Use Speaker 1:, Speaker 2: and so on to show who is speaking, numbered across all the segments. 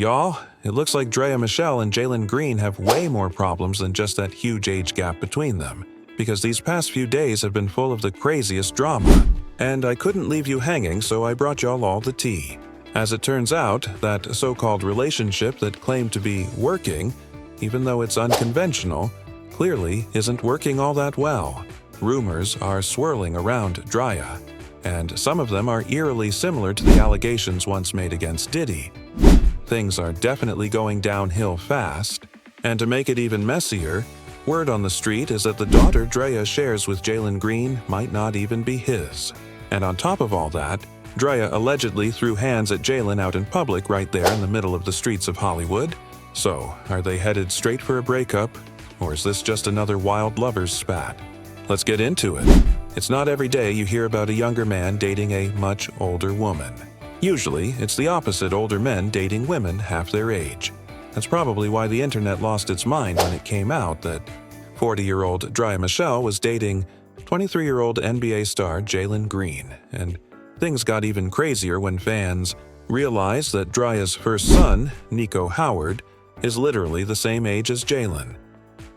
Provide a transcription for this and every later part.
Speaker 1: Y'all, it looks like Draya Michele and Jalen Green have way more problems than just that huge age gap between them, because these past few days have been full of the craziest drama. And I couldn't leave you hanging, so I brought y'all all the tea. As it turns out, that so-called relationship that claimed to be working, even though it's unconventional, clearly isn't working all that well. Rumors are swirling around Draya, and some of them are eerily similar to the allegations once made against Diddy. Things are definitely going downhill fast, and to make it even messier, word on the street is that the daughter Draya shares with Jalen Green might not even be his. And on top of all that, Draya allegedly threw hands at Jalen out in public right there in the middle of the streets of Hollywood. So, are they headed straight for a breakup, or is this just another wild lover's spat? Let's get into it. It's not every day you hear about a younger man dating a much older woman. Usually, it's the opposite, older men dating women half their age. That's probably why the internet lost its mind when it came out that 40-year-old Draya Michele was dating 23-year-old NBA star Jalen Green, and things got even crazier when fans realized that Draya's first son, Nico Howard, is literally the same age as Jalen.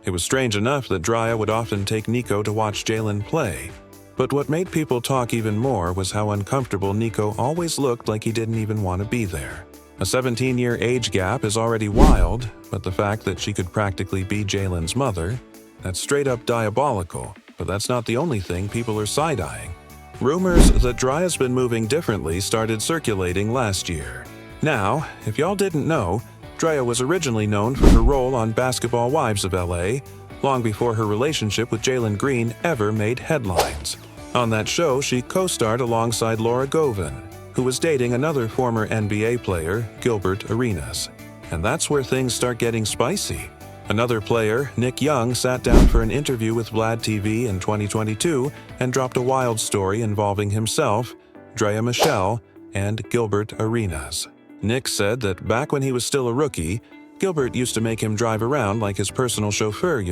Speaker 1: It was strange enough that Draya would often take Nico to watch Jalen play, but what made people talk even more was how uncomfortable Nico always looked, like he didn't even want to be there. A 17-year age gap is already wild, but the fact that she could practically be Jalen's mother, that's straight up diabolical. But that's not the only thing people are side-eyeing. Rumors that Draya's been moving differently started circulating last year. Now, if y'all didn't know, Draya was originally known for her role on Basketball Wives of LA, long before her relationship with Jalen Green ever made headlines. On that show, she co-starred alongside Laura Govan, who was dating another former NBA player, Gilbert Arenas. And that's where things start getting spicy. Another player, Nick Young, sat down for an interview with Vlad TV in 2022 and dropped a wild story involving himself, Draya Michele, and Gilbert Arenas. Nick said that back when he was still a rookie, Gilbert used to make him drive around like his personal chauffeur,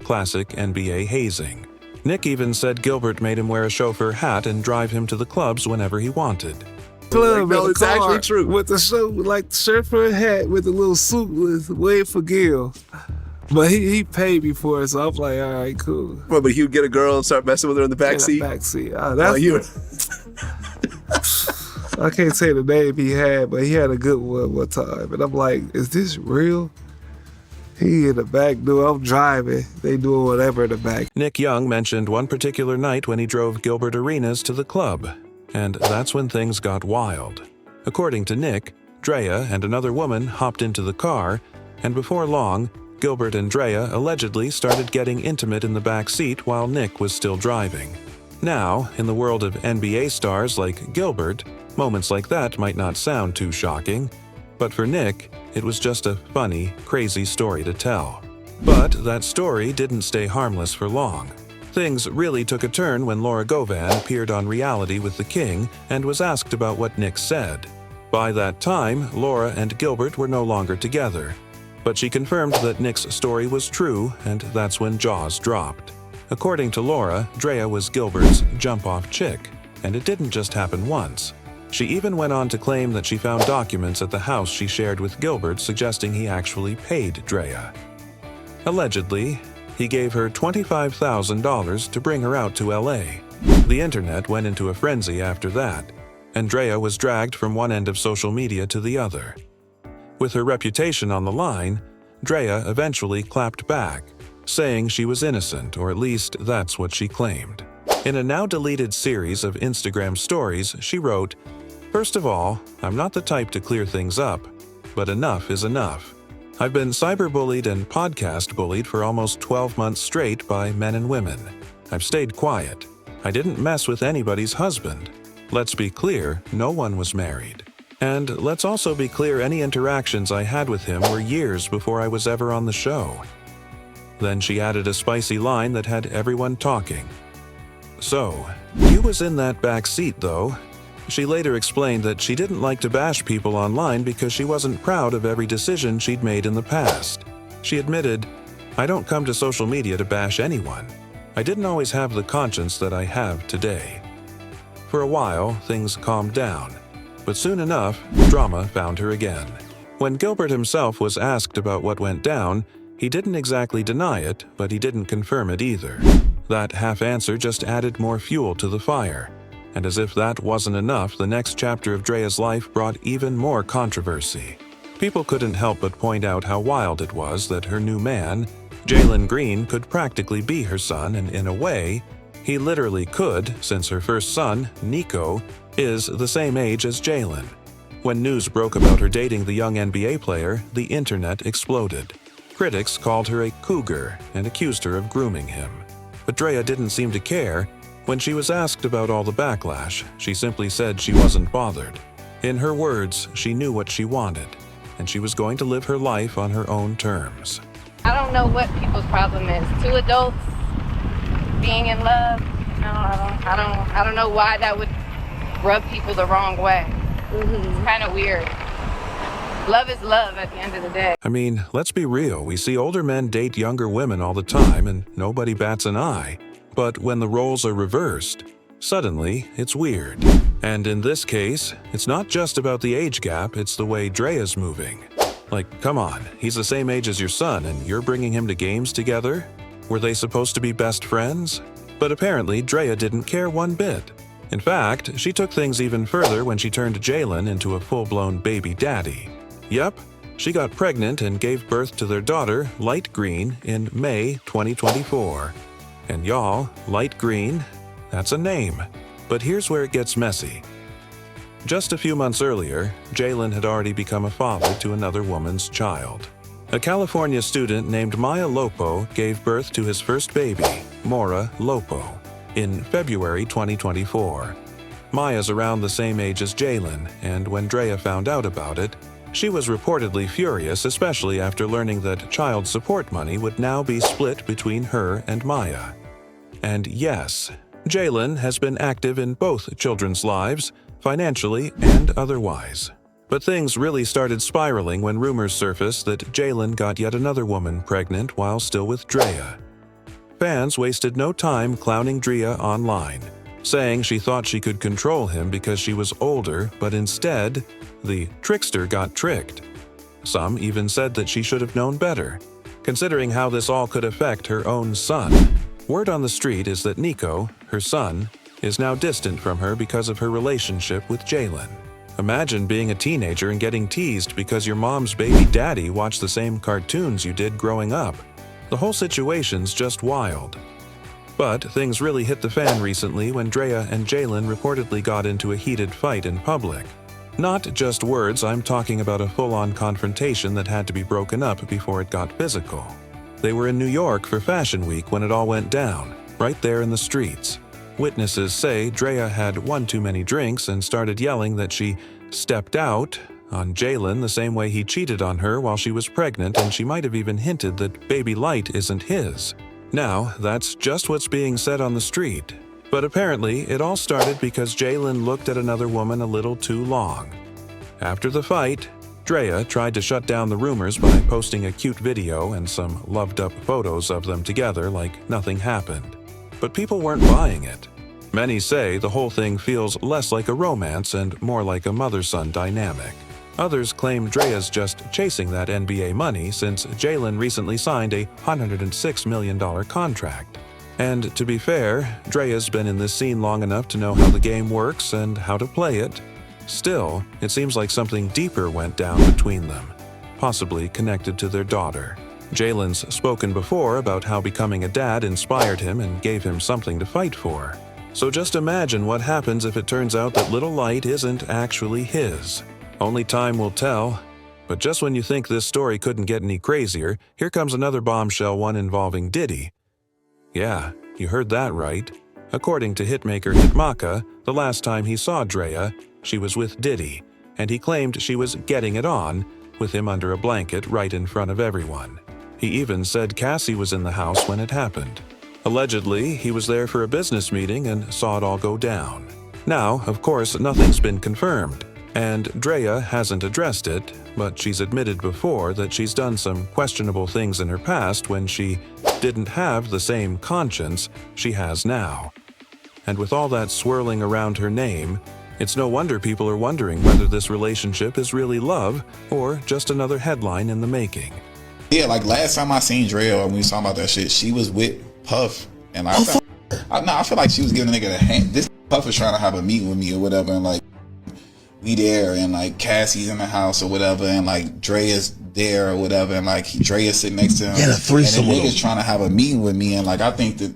Speaker 1: classic NBA hazing. Nick even said Gilbert made him wear a chauffeur hat and drive him to the clubs whenever he wanted.
Speaker 2: Club
Speaker 3: no, it's actually true.
Speaker 2: With the shirt, like shirt for a hat with a little suit with wait for Gil. But he paid me for it, so I'm like, all right, cool.
Speaker 3: Well, but he would get a girl and start messing with her in the back seat?
Speaker 2: Back seat.
Speaker 3: You.
Speaker 2: I can't say the name he had, but he had a good one time. And I'm like, is this real? He in the back door, I'm driving. They doing whatever in the back.
Speaker 1: Nick Young mentioned one particular night when he drove Gilbert Arenas to the club. And that's when things got wild. According to Nick, Draya and another woman hopped into the car, and before long, Gilbert and Draya allegedly started getting intimate in the back seat while Nick was still driving. Now, in the world of NBA stars like Gilbert, moments like that might not sound too shocking, but for Nick, it was just a funny, crazy story to tell. But that story didn't stay harmless for long. Things really took a turn when Laura Govan appeared on Reality with the King and was asked about what Nick said. By that time, Laura and Gilbert were no longer together. But she confirmed that Nick's story was true, and that's when jaws dropped. According to Laura, Draya was Gilbert's jump-off chick, and it didn't just happen once. She even went on to claim that she found documents at the house she shared with Gilbert suggesting he actually paid Draya. Allegedly, he gave her $25,000 to bring her out to LA. The internet went into a frenzy after that, and Draya was dragged from one end of social media to the other. With her reputation on the line, Draya eventually clapped back, saying she was innocent, or at least that's what she claimed. In a now-deleted series of Instagram stories, she wrote, "First of all, I'm not the type to clear things up, but enough is enough. I've been cyberbullied and podcast bullied for almost 12 months straight by men and women. I've stayed quiet. I didn't mess with anybody's husband. Let's be clear, no one was married. And let's also be clear, any interactions I had with him were years before I was ever on the show." Then she added a spicy line that had everyone talking. "So, you was in that back seat though." She later explained that she didn't like to bash people online because she wasn't proud of every decision she'd made in the past. She admitted, "I don't come to social media to bash anyone. I didn't always have the conscience that I have today." For a while, things calmed down, but soon enough, drama found her again. When Gilbert himself was asked about what went down, he didn't exactly deny it, but he didn't confirm it either. That half answer just added more fuel to the fire. And as if that wasn't enough, the next chapter of Draya's life brought even more controversy. People couldn't help but point out how wild it was that her new man, Jalen Green, could practically be her son, and in a way, he literally could, since her first son, Nico, is the same age as Jalen. When news broke about her dating the young NBA player, the internet exploded. Critics called her a cougar and accused her of grooming him. But Draya didn't seem to care. When she was asked about all the backlash, she simply said she wasn't bothered. In her words, she knew what she wanted, and she was going to live her life on her own terms.
Speaker 4: I don't know what people's problem is. Two adults being in love, I don't know why that would rub people the wrong way. It's kind of weird. Love is love at the end of the day.
Speaker 1: I mean, let's be real. We see older men date younger women all the time and nobody bats an eye. But when the roles are reversed, suddenly it's weird. And in this case, it's not just about the age gap, it's the way Draya's moving. Like, come on, he's the same age as your son and you're bringing him to games together? Were they supposed to be best friends? But apparently, Draya didn't care one bit. In fact, she took things even further when she turned Jalen into a full-blown baby daddy. Yep, she got pregnant and gave birth to their daughter, Light Green, in May 2024. And y'all, Light Green, that's a name. But here's where it gets messy. Just a few months earlier, Jalen had already become a father to another woman's child. A California student named Maya Lopo gave birth to his first baby, Mora Lopo, in February 2024. Maya's around the same age as Jalen, and when Draya found out about it, she was reportedly furious, especially after learning that child support money would now be split between her and Maya. And yes, Jalen has been active in both children's lives, financially and otherwise. But things really started spiraling when rumors surfaced that Jalen got yet another woman pregnant while still with Draya. Fans wasted no time clowning Draya online, saying she thought she could control him because she was older, but instead, the trickster got tricked. Some even said that she should have known better, considering how this all could affect her own son. Word on the street is that Nico, her son, is now distant from her because of her relationship with Jalen. Imagine being a teenager and getting teased because your mom's baby daddy watched the same cartoons you did growing up. The whole situation's just wild. But things really hit the fan recently when Draya and Jalen reportedly got into a heated fight in public. Not just words, I'm talking about a full-on confrontation that had to be broken up before it got physical. They were in New York for Fashion Week when it all went down, right there in the streets. Witnesses say Draya had one too many drinks and started yelling that she stepped out on Jalen the same way he cheated on her while she was pregnant, and she might have even hinted that baby Light isn't his. Now, that's just what's being said on the street. But apparently, it all started because Jalen looked at another woman a little too long. After the fight, Draya tried to shut down the rumors by posting a cute video and some loved-up photos of them together like nothing happened. But people weren't buying it. Many say the whole thing feels less like a romance and more like a mother-son dynamic. Others claim Draya's just chasing that NBA money since Jalen recently signed a $106 million contract. And to be fair, Draya's been in this scene long enough to know how the game works and how to play it. Still, it seems like something deeper went down between them, possibly connected to their daughter. Jalen's spoken before about how becoming a dad inspired him and gave him something to fight for. So just imagine what happens if it turns out that little Light isn't actually his. Only time will tell. But just when you think this story couldn't get any crazier, here comes another bombshell one involving Diddy. Yeah, you heard that right. According to hitmaker Hitmaka, the last time he saw Draya, she was with Diddy, and he claimed she was getting it on, with him under a blanket right in front of everyone. He even said Cassie was in the house when it happened. Allegedly, he was there for a business meeting and saw it all go down. Now, of course, nothing's been confirmed, and Draya hasn't addressed it, but she's admitted before that she's done some questionable things in her past when she didn't have the same conscience she has now. And with all that swirling around her name, It's no wonder people are wondering whether this relationship is really love or just another headline in the making.
Speaker 5: Yeah, like last time I seen Draya when we was talking about that shit, she was with Puff, and I feel like she was giving a nigga a hand. This Puff was trying to have a meeting with me or whatever, and like we there, and like Cassie's in the house or whatever, and like Draya's there or whatever, and like Draya's sitting next to him.
Speaker 6: Yeah, the threesome.
Speaker 5: And the nigga's trying to have a meeting with me, and like I think that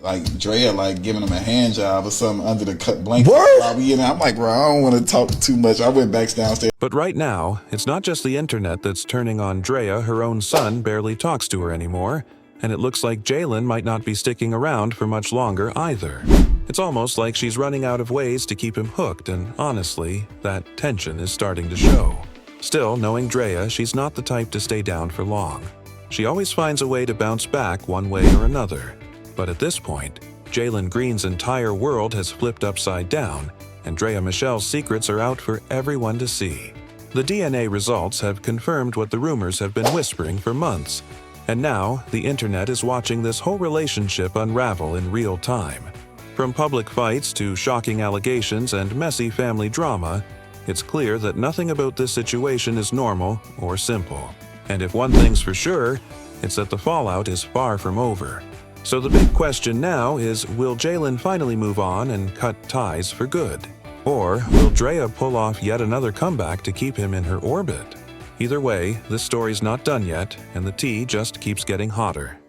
Speaker 5: like Draya like giving him a hand job or something under the cut blanket. I'm like, bro, I don't want to talk too much. I went back downstairs.
Speaker 1: But right now, it's not just the internet that's turning on Draya. Her own son barely talks to her anymore, and it looks like Jalen might not be sticking around for much longer either. It's almost like she's running out of ways to keep him hooked, and honestly, that tension is starting to show. Still, knowing Draya, she's not the type to stay down for long. She always finds a way to bounce back one way or another. But at this point, Jalen Green's entire world has flipped upside down, and Draya Michele's secrets are out for everyone to see. The DNA results have confirmed what the rumors have been whispering for months, and now the internet is watching this whole relationship unravel in real time. From public fights to shocking allegations and messy family drama, it's clear that nothing about this situation is normal or simple. And if one thing's for sure, it's that the fallout is far from over. So the big question now is, will Jalen finally move on and cut ties for good? Or will Draya pull off yet another comeback to keep him in her orbit? Either way, this story's not done yet, and the tea just keeps getting hotter.